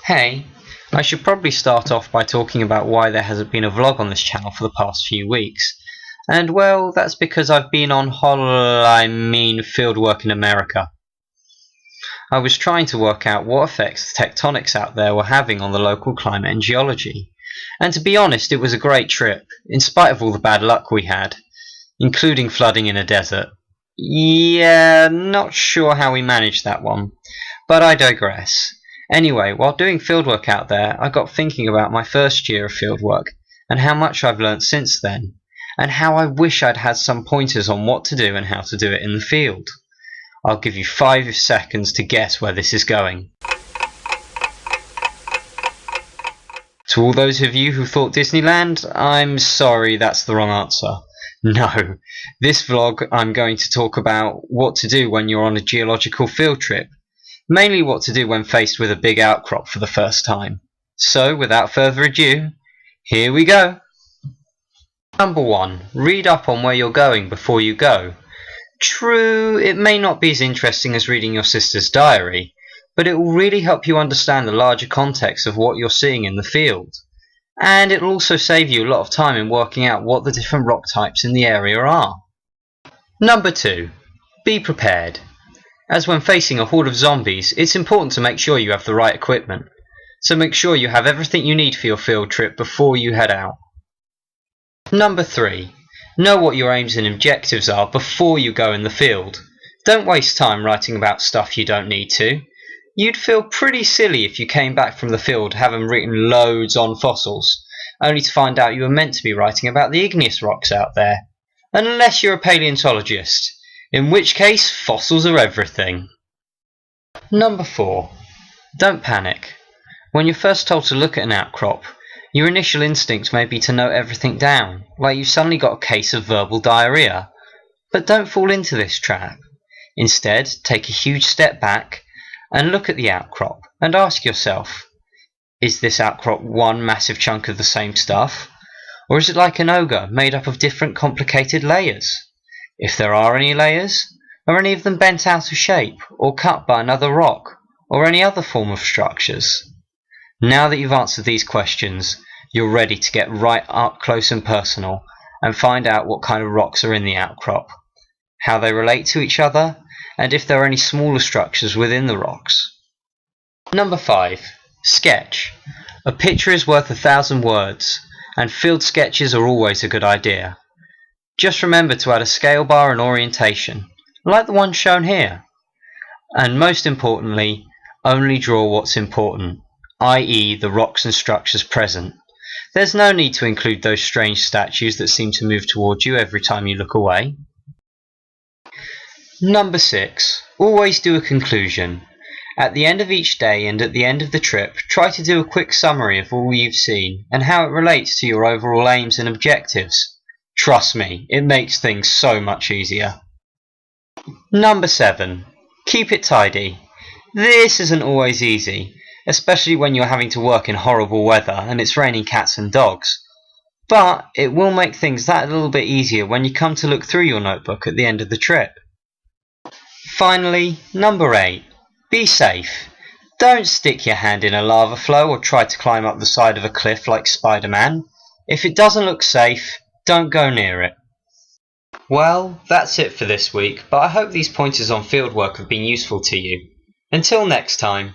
Hey, I should probably start off by talking about why there hasn't been a vlog on this channel for the past few weeks. And well, that's because I've been on fieldwork in America. I was trying to work out what effects the tectonics out there were having on the local climate and geology. And to be honest, it was a great trip, in spite of all the bad luck we had, including flooding in a desert. Yeah, not sure how we managed that one, but I digress. Anyway, while doing fieldwork out there, I got thinking about my first year of fieldwork and how much I've learnt since then, and how I wish I'd had some pointers on what to do and how to do it in the field. I'll give you 5 seconds to guess where this is going. To all those of you who thought Disneyland, I'm sorry, that's the wrong answer. No, this vlog I'm going to talk about what to do when you're on a geological field trip. Mainly what to do when faced with a big outcrop for the first time. So, without further ado, here we go! Number 1. Read up on where you're going before you go. True, it may not be as interesting as reading your sister's diary, but it will really help you understand the larger context of what you're seeing in the field. And it will also save you a lot of time in working out what the different rock types in the area are. Number 2. Be prepared. As when facing a horde of zombies, it's important to make sure you have the right equipment. So make sure you have everything you need for your field trip before you head out. Number 3. Know what your aims and objectives are before you go in the field. Don't waste time writing about stuff you don't need to. You'd feel pretty silly if you came back from the field having written loads on fossils, only to find out you were meant to be writing about the igneous rocks out there. Unless you're a paleontologist, in which case fossils are everything. Number 4. Don't panic. When you're first told to look at an outcrop, your initial instinct may be to note everything down, like you've suddenly got a case of verbal diarrhea. But don't fall into this trap. Instead, take a huge step back and look at the outcrop and ask yourself, is this outcrop one massive chunk of the same stuff? Or is it like an ogre made up of different complicated layers? If there are any layers, are any of them bent out of shape or cut by another rock or any other form of structures? Now that you've answered these questions, you're ready to get right up close and personal and find out what kind of rocks are in the outcrop, how they relate to each other, and if there are any smaller structures within the rocks. Number 5. Sketch. A picture is worth 1,000 words, and field sketches are always a good idea. Just remember to add a scale bar and orientation, like the one shown here. And most importantly, only draw what's important, i.e. the rocks and structures present. There's no need to include those strange statues that seem to move towards you every time you look away. Number 6. Always do a conclusion. At the end of each day and at the end of the trip, try to do a quick summary of all you've seen and how it relates to your overall aims and objectives. Trust me, it makes things so much easier. Number 7. Keep it tidy. This isn't always easy, especially when you're having to work in horrible weather and it's raining cats and dogs. But it will make things that little bit easier when you come to look through your notebook at the end of the trip. Finally, number 8. Be safe. Don't stick your hand in a lava flow or try to climb up the side of a cliff like Spider-Man. If it doesn't look safe, don't go near it. Well, that's it for this week, but I hope these pointers on fieldwork have been useful to you. Until next time.